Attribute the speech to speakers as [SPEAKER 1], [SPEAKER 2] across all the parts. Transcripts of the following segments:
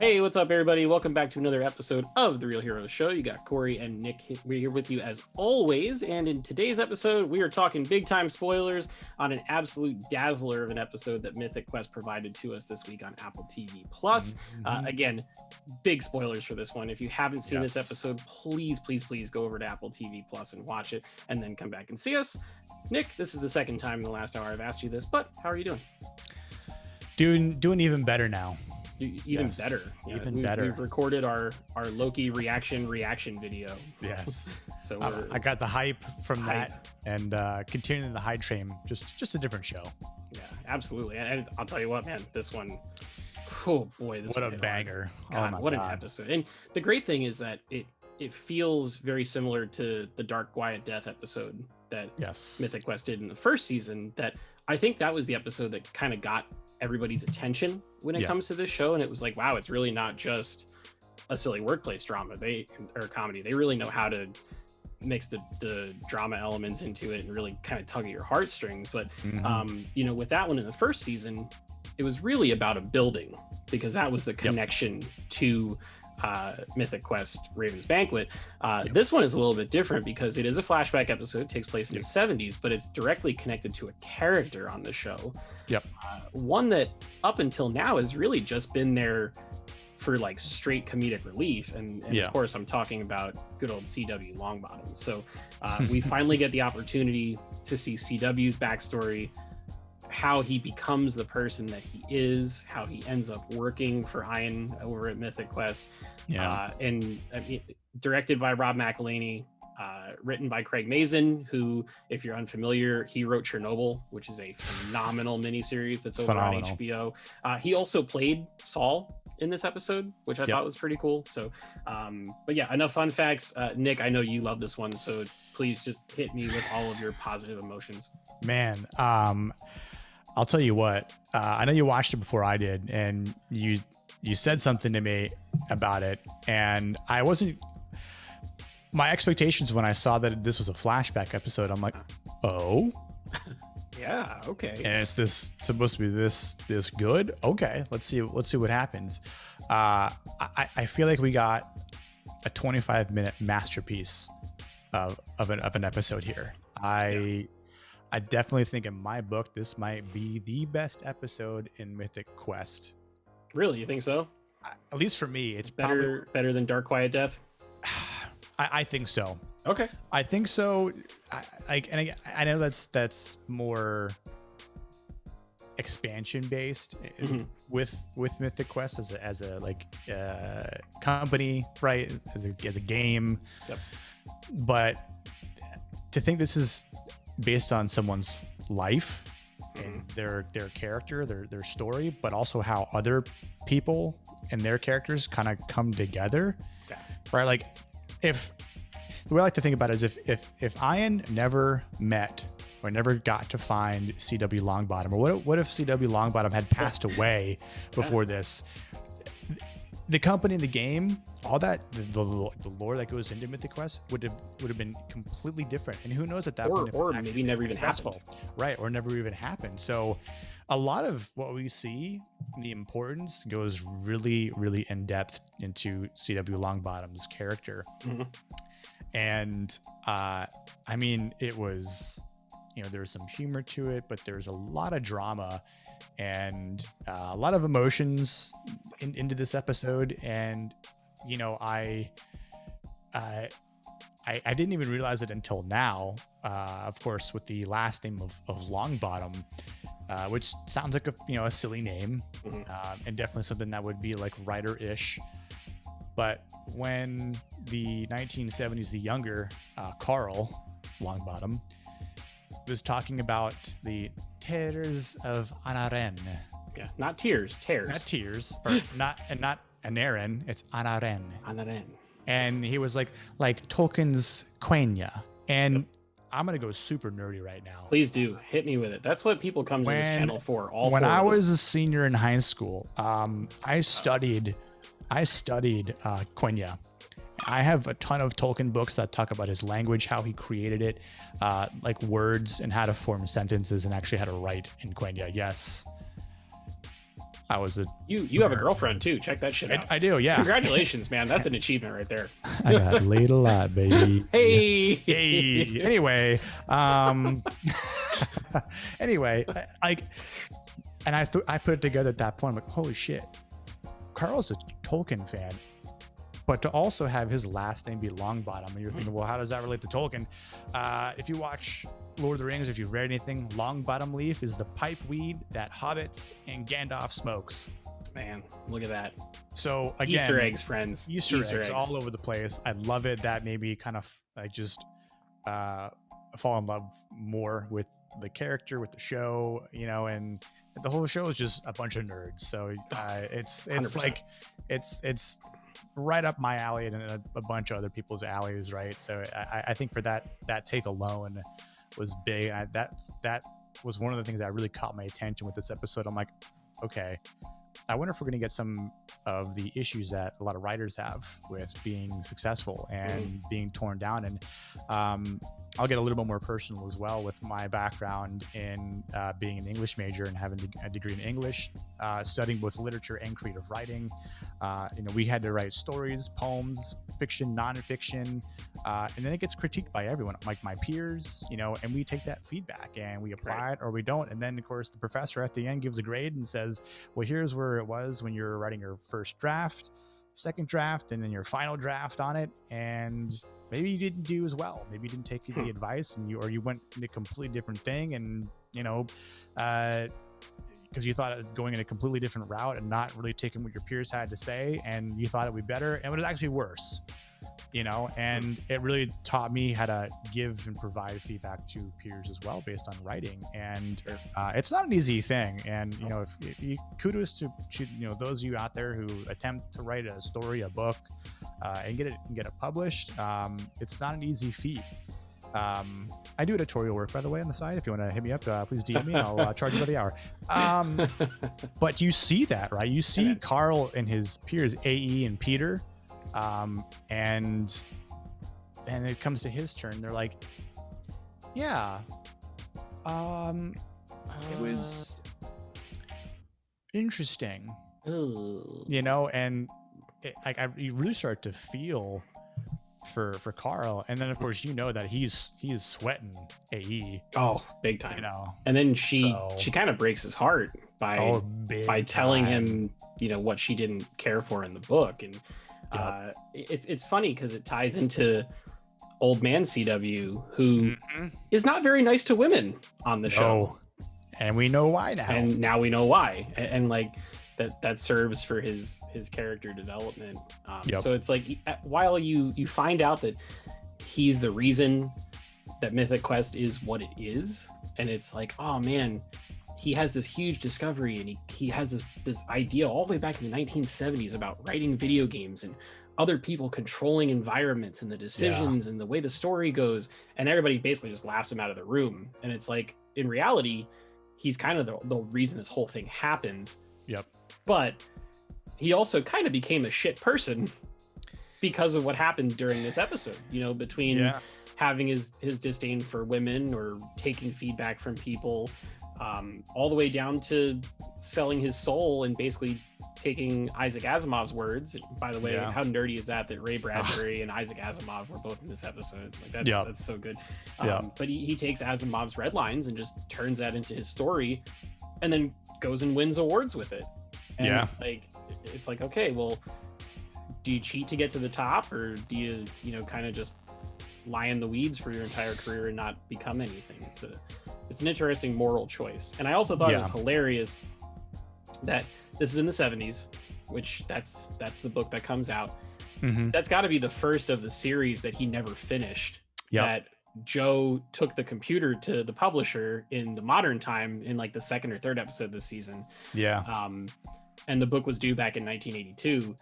[SPEAKER 1] Hey, what's up, everybody? Welcome back to another episode of The Real Heroes Show. You got Cory and Nick. We're here with you as always. And in today's episode, we are talking big time spoilers on an absolute dazzler of an episode that Mythic Quest provided to us this week on Apple TV Plus. Again, big spoilers for this one. If you haven't seen this episode, please go over to Apple TV Plus and watch it, and then come back and see us. Nick, this is the second time in the last hour I've asked you this, but how are you doing?
[SPEAKER 2] Doing even better now.
[SPEAKER 1] Even better. Yeah,
[SPEAKER 2] even better.
[SPEAKER 1] We've recorded our Loki reaction video.
[SPEAKER 2] Yes.
[SPEAKER 1] So
[SPEAKER 2] I got the hype from that, and continuing the hype train, just a different show.
[SPEAKER 1] Yeah, absolutely. And I'll tell you what, man, this one, oh boy, this
[SPEAKER 2] what a banger.
[SPEAKER 1] God, what an episode. And the great thing is that it feels very similar to the Dark Quiet Death episode that Mythic Quest did in the first season. That I think that was the episode that kind of got everybody's attention when it comes to this show, and it was like, wow, it's really not just a silly workplace drama or comedy. They really know how to mix the drama elements into it and really kind of tug at your heartstrings. But with that one in the first season, it was really about a building, because that was the connection to Mythic Quest Raven's Banquet. This one is a little bit different because it is a flashback episode, takes place in the 70s, but it's directly connected to a character on the show. One that up until now has really just been there for like straight comedic relief, and of course I'm talking about good old CW Longbottom. So we finally get the opportunity to see CW's backstory, how he becomes the person that he is, how he ends up working for Ian over at Mythic Quest. And directed by Rob McElhaney, written by Craig Mazin, who, if you're unfamiliar, he wrote Chernobyl, which is a phenomenal miniseries that's over on HBO. He also played Saul in this episode, which I thought was pretty cool. So, but yeah, enough fun facts. Nick, I know you love this one, so please just hit me with all of your positive emotions.
[SPEAKER 2] Man, I'll tell you what, I know you watched it before I did, and you said something to me about it, and my expectations when I saw that this was a flashback episode, I'm like, oh.
[SPEAKER 1] Yeah, okay.
[SPEAKER 2] And it's supposed to be this good? Okay, let's see what happens. I feel like we got a 25-minute masterpiece of an episode here. I definitely think in my book, this might be the best episode in Mythic Quest.
[SPEAKER 1] Really? You think so?
[SPEAKER 2] At least for me, it's
[SPEAKER 1] better than Dark Quiet Death?
[SPEAKER 2] I think so.
[SPEAKER 1] Okay.
[SPEAKER 2] I think so. I know that's more expansion based with Mythic Quest as a company, right? As a game. Yep. But to think this is based on someone's life and their character, their story, but also how other people and their characters kind of come together, right? Like, if the way I like to think about it is if Ian never met or never got to find CW Longbottom, or what if CW Longbottom had passed away before this, the company in the game, all that, the lore that goes into Mythic Quest would have been completely different. And who knows at that point,
[SPEAKER 1] or maybe never even happened.
[SPEAKER 2] Right, or never even happened. So a lot of what we see, the importance goes really, really in depth into CW Longbottom's character. And I mean, it was, there was some humor to it, but there's a lot of drama and a lot of emotions into this episode. And I didn't even realize it until now, of course, with the last name of Longbottom, which sounds like a silly name, and definitely something that would be like writer-ish. But when the 1970s, the younger Carl Longbottom was talking about the terrors of Anaren.
[SPEAKER 1] Yeah, not tears, tears.
[SPEAKER 2] Not tears, or not Anaren, it's Anaren.
[SPEAKER 1] Anaren.
[SPEAKER 2] And he was like Tolkien's Quenya. And I'm going to go super nerdy right now.
[SPEAKER 1] Please do. Hit me with it. That's what people come to this channel for.
[SPEAKER 2] When I was a senior in high school, I studied Quenya. I have a ton of Tolkien books that talk about his language, how he created it, like words and how to form sentences and actually how to write in Quenya. Yes. I was a
[SPEAKER 1] you have a girlfriend too. Check that shit out.
[SPEAKER 2] I do, yeah.
[SPEAKER 1] Congratulations, man. That's an achievement right there.
[SPEAKER 2] I got laid a lot, baby.
[SPEAKER 1] Hey.
[SPEAKER 2] Anyway, anyway, and I put it together at that point. I'm like, holy shit, Carl's a Tolkien fan. But to also have his last name be Longbottom, and you're thinking, well, how does that relate to Tolkien? If you watch Lord of the Rings, if you've read anything, Longbottom leaf is the pipe weed that hobbits and Gandalf smokes.
[SPEAKER 1] Man, look at that.
[SPEAKER 2] So again,
[SPEAKER 1] Easter eggs, friends.
[SPEAKER 2] Easter eggs all over the place. I love it. That made me kind of just fall in love more with the character, with the show, and the whole show is just a bunch of nerds. So it's 100%. Like it's right up my alley and a bunch of other people's alleys, right? So I think for that take alone was big. That was one of the things that really caught my attention with this episode. I'm like, okay, I wonder if we're going to get some of the issues that a lot of writers have with being successful and being torn down. And I'll get a little bit more personal as well with my background in being an English major and having a degree in English, studying both literature and creative writing. We had to write stories, poems, fiction, nonfiction, and then it gets critiqued by everyone, like my peers, and we take that feedback and we apply it or we don't. And then, of course, the professor at the end gives a grade and says, well, here's where it was when you were writing your first draft, second draft, and then your final draft on it. And maybe you didn't do as well. Maybe you didn't take the advice and you went in a completely different thing. And, because you thought it was going in a completely different route and not really taking what your peers had to say, and you thought it would be better, and it was actually worse, and it really taught me how to give and provide feedback to peers as well based on writing. And it's not an easy thing. And if you kudos to those of you out there who attempt to write a story, a book, and get it published. It's not an easy feat. I do editorial work, by the way, on the side. If you want to hit me up, please DM me. I'll charge you by the hour. But you see that, right? You see Carl and his peers, AE and Peter, and then it comes to his turn. They're like, yeah, it was interesting, and you really start to feel for Carl. And then of course that he's sweating AE.
[SPEAKER 1] Oh, big time. And then she kind of breaks his heart by telling him what she didn't care for in the book. And it's funny because it ties into old man CW, who is not very nice to women on the show.
[SPEAKER 2] And we know why now.
[SPEAKER 1] And now we know why. And like that serves for his character development. So it's like, while you find out that he's the reason that Mythic Quest is what it is, and it's like, oh man, he has this huge discovery, and he has this idea all the way back in the 1970s about writing video games and other people controlling environments and the decisions and the way the story goes, and everybody basically just laughs him out of the room. And it's like, in reality, he's kind of the reason this whole thing happens. But he also kind of became a shit person because of what happened during this episode, between having his disdain for women or taking feedback from people, all the way down to selling his soul and basically taking Isaac Asimov's words. By the way, how nerdy is that Ray Bradbury and Isaac Asimov were both in this episode? Like that's so good. But he takes Asimov's red lines and just turns that into his story, and then goes and wins awards with it. And it's like, okay, well, do you cheat to get to the top, or do you kind of just lie in the weeds for your entire career and not become anything? It's an interesting moral choice. And I also thought it was hilarious that this is in the 70s, which that's the book that comes out. That's got to be the first of the series that he never finished. That Joe took the computer to the publisher in the modern time in like the second or third episode this season. And the book was due back in 1982.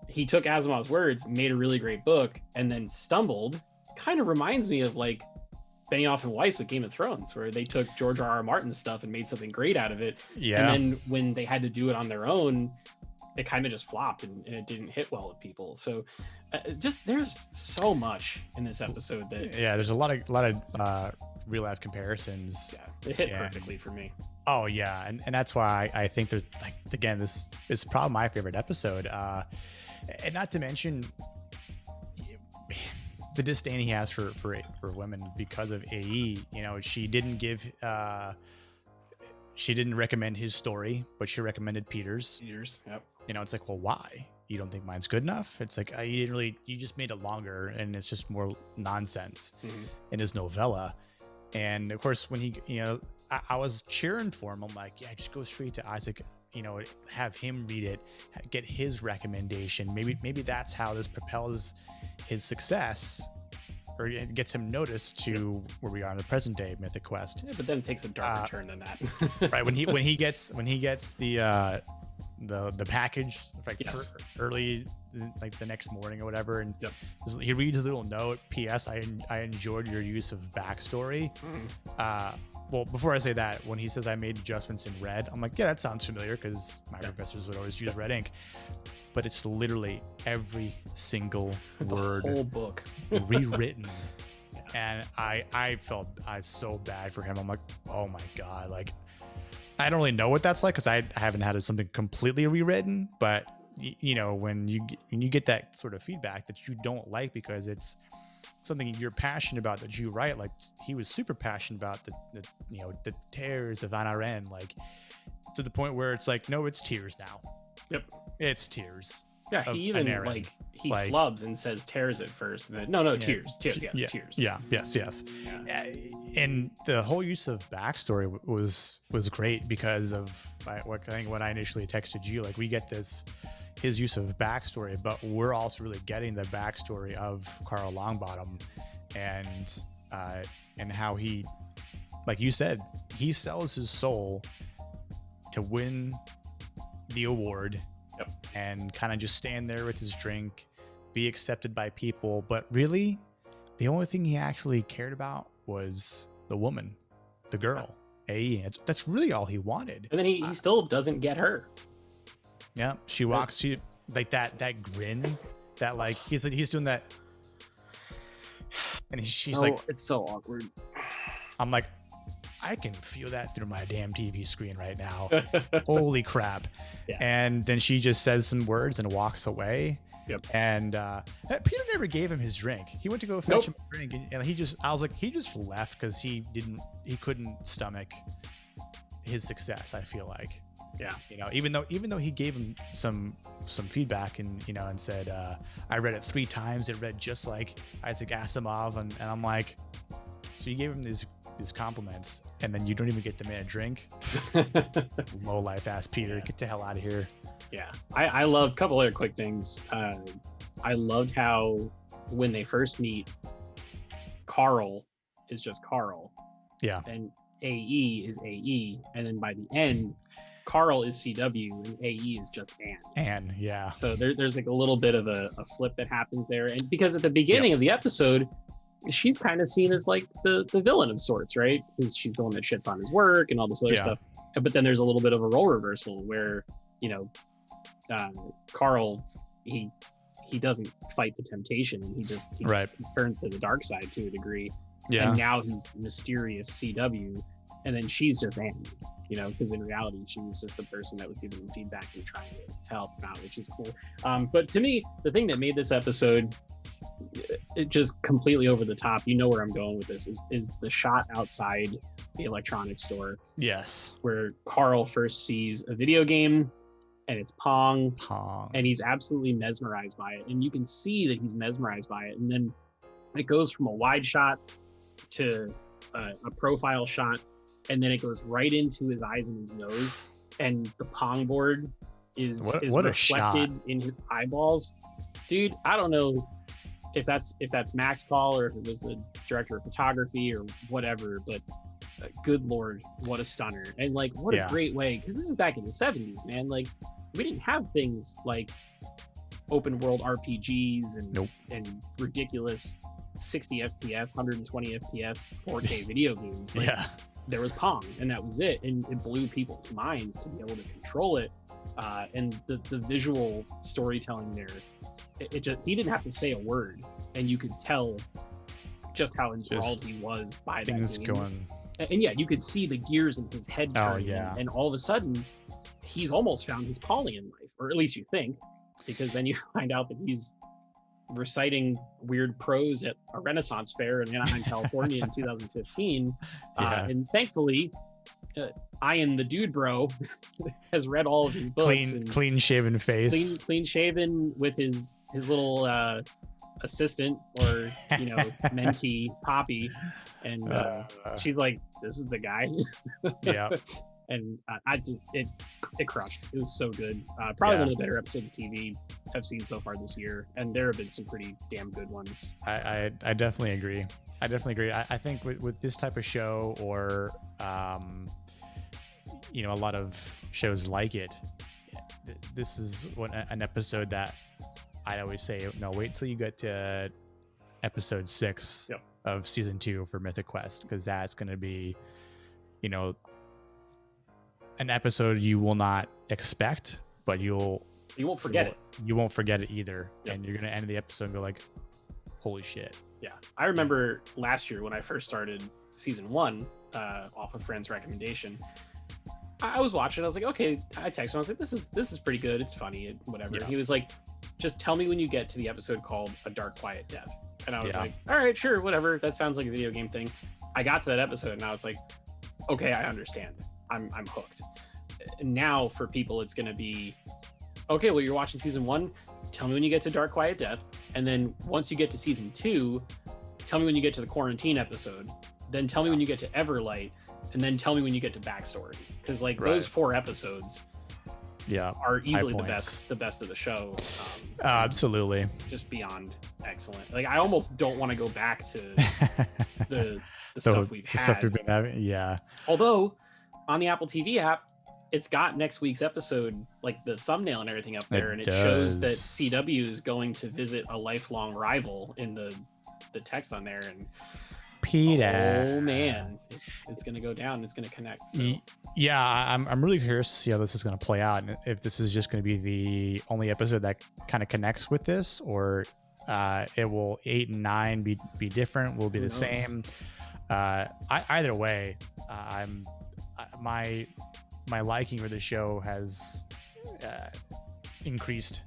[SPEAKER 1] He took Asimov's words, made a really great book, and then stumbled. Kind of reminds me of like Benioff and Weiss with Game of Thrones, where they took George R.R. Martin's stuff and made something great out of it. And then when they had to do it on their own, it kind of just flopped and it didn't hit well with people. So there's so much in this episode that
[SPEAKER 2] there's a lot of real life comparisons.
[SPEAKER 1] It hit perfectly for me.
[SPEAKER 2] Oh yeah, and that's why I think there's like, again, this is probably my favorite episode, and not to mention the disdain he has for women because of AE. You know, she didn't recommend his story, but she recommended Peter's.
[SPEAKER 1] Yep.
[SPEAKER 2] You know, it's like, well, why? You don't think mine's good enough? It's like, you just made it longer, and it's just more nonsense in his novella. And of course, when he, you know, I was cheering for him. I'm like, yeah, just go straight to Isaac. You know, have him read it, get his recommendation. Maybe that's how this propels his success, or it gets him noticed to where we are in the present day Mythic Quest.
[SPEAKER 1] Yeah, but then it takes a darker turn than that.
[SPEAKER 2] Right, when he gets the package, like early, like the next morning or whatever, and he reads a little note. P.S. I enjoyed your use of backstory. Well, before I say that, when he says I made adjustments in red, I'm like, yeah, that sounds familiar because my professors would always use red ink. But it's literally every single word,
[SPEAKER 1] the whole book
[SPEAKER 2] rewritten. And I felt so bad for him. I'm like, oh my God, like I don't really know what that's like because I haven't had something completely rewritten. But you know, when you get that sort of feedback that you don't like because it's something you're passionate about that you write, like he was super passionate about the tears of Anna Ren, like to the point where it's like, no, it's tears now.
[SPEAKER 1] Yep,
[SPEAKER 2] it's tears.
[SPEAKER 1] Yeah, he even he flubs and says tears at first. And then, no, tears, yes, tears.
[SPEAKER 2] Yeah, yes. Yeah. And the whole use of backstory was great because of what I initially texted you. Like, we get his use of backstory, but we're also really getting the backstory of Carl Longbottom and how he, like you said, he sells his soul to win the award.
[SPEAKER 1] Yep.
[SPEAKER 2] And kind of just stand there with his drink, be accepted by people. But really, the only thing he actually cared about was the woman, the girl. That's really all he wanted.
[SPEAKER 1] And then he still doesn't get her.
[SPEAKER 2] Yeah, she walks, she like that grin, that like he's doing that, and she's like,
[SPEAKER 1] it's so awkward.
[SPEAKER 2] I'm like, I can feel that through my damn TV screen right now. Holy crap. Yeah. And then she just says some words and walks away.
[SPEAKER 1] Yep.
[SPEAKER 2] And Peter never gave him his drink. He went to go fetch him a drink, and I was like, he just left because he couldn't stomach his success, I feel like.
[SPEAKER 1] Yeah.
[SPEAKER 2] You know, even though he gave him some feedback and, you know, and said, I read it 3 times. It read just like Isaac Asimov. And I'm like, so you gave him these compliments and then you don't even get the man a drink? Low life ass Peter. Get the hell out of here.
[SPEAKER 1] Yeah. I love a couple other quick things. I loved how when they first meet, Carl is just Carl.
[SPEAKER 2] Yeah.
[SPEAKER 1] And AE is AE. And then by the end, Carl is CW and AE is just Anne.
[SPEAKER 2] Yeah.
[SPEAKER 1] So there's like a little bit of a flip that happens there. And because at the beginning of the episode, she's kind of seen as like the villain of sorts, right? Because she's the one that shits on his work and all this other stuff. But then there's a little bit of a role reversal where, you know, Carl, he doesn't fight the temptation, and he turns to the dark side to a degrue. Yeah. And now he's mysterious CW, and then she's just Anne, you know, because in reality she was just the person that was giving him feedback and trying to help him out, which is cool. But to me, the thing that made this episode it just completely over the top, you know where I'm going with this, is the shot outside the electronics store.
[SPEAKER 2] Yes. Where
[SPEAKER 1] Carl first sees a video game, and it's Pong, and he's absolutely mesmerized by it, and you can see that he's mesmerized by it, and then it goes from a wide shot to a profile shot, and then it goes right into his eyes and his nose, and the Pong board is reflected in his eyeballs. Dude, I don't know if that's Max Call or if it was the director of photography or whatever, but good Lord, what a stunner. And like, what a great way, because this is back in the 70s, man. Like, we didn't have things like open world RPGs and ridiculous 60 FPS, 120 FPS, 4K video games. Like, there was Pong, and that was it. And it blew people's minds to be able to control it. And the visual storytelling there, it just, he didn't have to say a word, and you could tell just how enthralled he was by
[SPEAKER 2] things
[SPEAKER 1] that game. and yeah, you could see the gears in his head turning, and all of a sudden he's almost found his calling in life, or at least you think, because then you find out that he's reciting weird prose at a Renaissance fair in Anaheim, California in 2015. And thankfully, Ian the Dude Bro has read all of his books.
[SPEAKER 2] Clean shaven face.
[SPEAKER 1] Clean shaven with his little assistant or mentee Poppy, and she's like, "This is the guy."
[SPEAKER 2] Yeah.
[SPEAKER 1] And it crushed. It was so good. Probably one of the better episodes of TV I've seen so far this year, and there have been some pretty damn good ones.
[SPEAKER 2] I definitely agree. I think with this type of show, or a lot of shows like it, this is an episode that I always say, no, wait till you get to episode 6 of season 2 for Mythic Quest, because that's going to be, an episode you will not expect, but you
[SPEAKER 1] won't forget it.
[SPEAKER 2] You won't forget it either, and you're going to end the episode and go like, holy shit.
[SPEAKER 1] Yeah, I remember last year when I first started season 1 off of friend's recommendation. I was watching. I was like, okay. I texted him. I was like, this is pretty good. It's funny, whatever. Yeah. He was like, just tell me when you get to the episode called A Dark Quiet Death. And I was like, all right, sure, whatever. That sounds like a video game thing. I got to that episode and I was like, okay, I understand. I'm hooked. And now for people, it's going to be, okay, well, you're watching season 1. Tell me when you get to Dark Quiet Death. And then once you get to season 2, tell me when you get to the quarantine episode. Then tell me when you get to Everlight. And then tell me when you get to backstory, because those 4 episodes are easily the best of the show.
[SPEAKER 2] Absolutely,
[SPEAKER 1] just beyond excellent. I almost don't want to go back to the stuff we've had.
[SPEAKER 2] Stuff we've been having. Yeah.
[SPEAKER 1] Although on the Apple TV app, it's got next week's episode, the thumbnail and everything up there, and it shows that CW is going to visit a lifelong rival in the text on there, and
[SPEAKER 2] Peter.
[SPEAKER 1] Oh man, it's gonna go down. It's gonna connect. So.
[SPEAKER 2] Yeah, I'm really curious to see how this is gonna play out, and if this is just gonna be the only episode that kind of connects with this, or it will 8 and 9 be different. Will be the same. Either way, my liking for the show has increased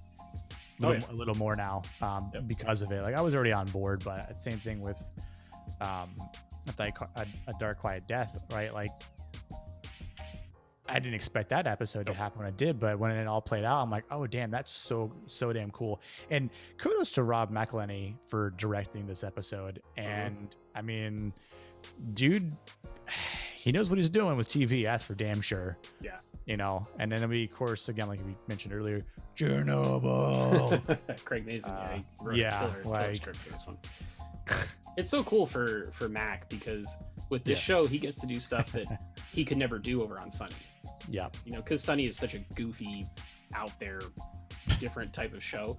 [SPEAKER 2] a little more now because of it. I was already on board, but same thing with. A Dark Quiet Death, right? I didn't expect that episode to happen when it did, but when it all played out, I'm like, oh damn, that's so damn cool. And kudos to Rob McElhenney for directing this episode. And I mean, dude, he knows what he's doing with TV. That's for damn sure.
[SPEAKER 1] Yeah.
[SPEAKER 2] And then of course, again, like we mentioned earlier, Chernobyl.
[SPEAKER 1] Craig Mazin, he wrote a killer script for this one. It's so cool for Mac, because with this show he gets to do stuff that he could never do over on Sunny.
[SPEAKER 2] Yeah.
[SPEAKER 1] Because Sunny is such a goofy, out there, different type of show,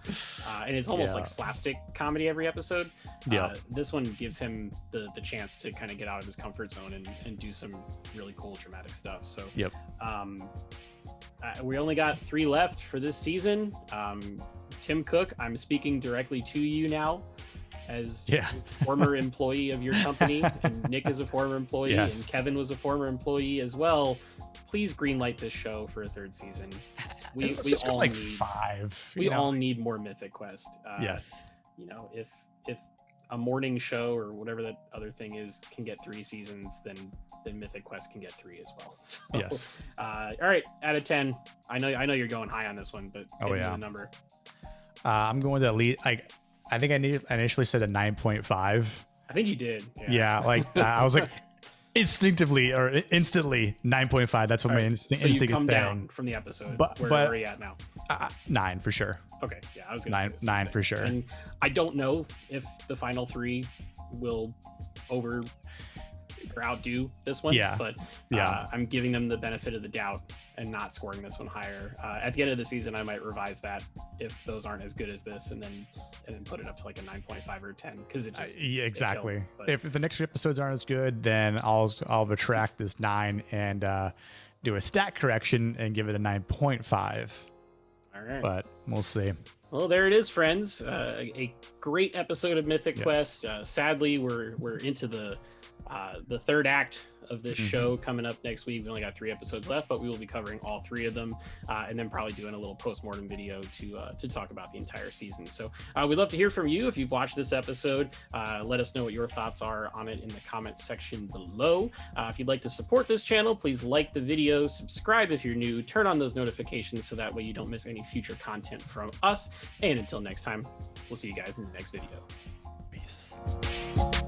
[SPEAKER 1] and it's almost like slapstick comedy every episode. This one gives him the chance to kind of get out of his comfort zone and do some really cool dramatic stuff. So we only got 3 left for this season. Tim Cook, I'm speaking directly to you now as a former employee of your company, and Nick is a former employee, and Kevin was a former employee as well. Please greenlight this show for a 3rd season. We all need
[SPEAKER 2] 5.
[SPEAKER 1] We all need more Mythic Quest.
[SPEAKER 2] Yes.
[SPEAKER 1] If a morning show or whatever that other thing is can get 3 seasons, then Mythic Quest can get 3 as well. So,
[SPEAKER 2] yes.
[SPEAKER 1] All right, out of 10. I know you're going high on this one, but the number.
[SPEAKER 2] I'm going to at least I think I initially said a 9.5.
[SPEAKER 1] I think you did.
[SPEAKER 2] Yeah, I was like instinctively or instantly 9.5. That's what my instinct is saying.
[SPEAKER 1] Down from the episode. Where are you at now?
[SPEAKER 2] 9 for sure.
[SPEAKER 1] Okay, yeah, I was going to say
[SPEAKER 2] 9 for sure.
[SPEAKER 1] And I don't know if the final 3 will outdo this one, but I'm giving them the benefit of the doubt and not scoring this one higher. At the end of the season, I might revise that if those aren't as good as this, and then put it up to a 9.5 or 10, because it just
[SPEAKER 2] exactly. If the next 3 episodes aren't as good, then I'll retract this 9 and do a stat correction and give it a 9.5.
[SPEAKER 1] All right,
[SPEAKER 2] but we'll see.
[SPEAKER 1] Well, there it is, friends. A great episode of Mythic Quest. Sadly, we're into the the third act of this show coming up next week. We only got 3 episodes left, but we will be covering all 3 of them, and then probably doing a little post-mortem video to talk about the entire season. So we'd love to hear from you if you've watched this episode. Let us know what your thoughts are on it in the comments section below. If you'd like to support this channel, please like the video, subscribe if you're new, turn on those notifications so that way you don't miss any future content from us. And until next time, we'll see you guys in the next video.
[SPEAKER 2] Peace.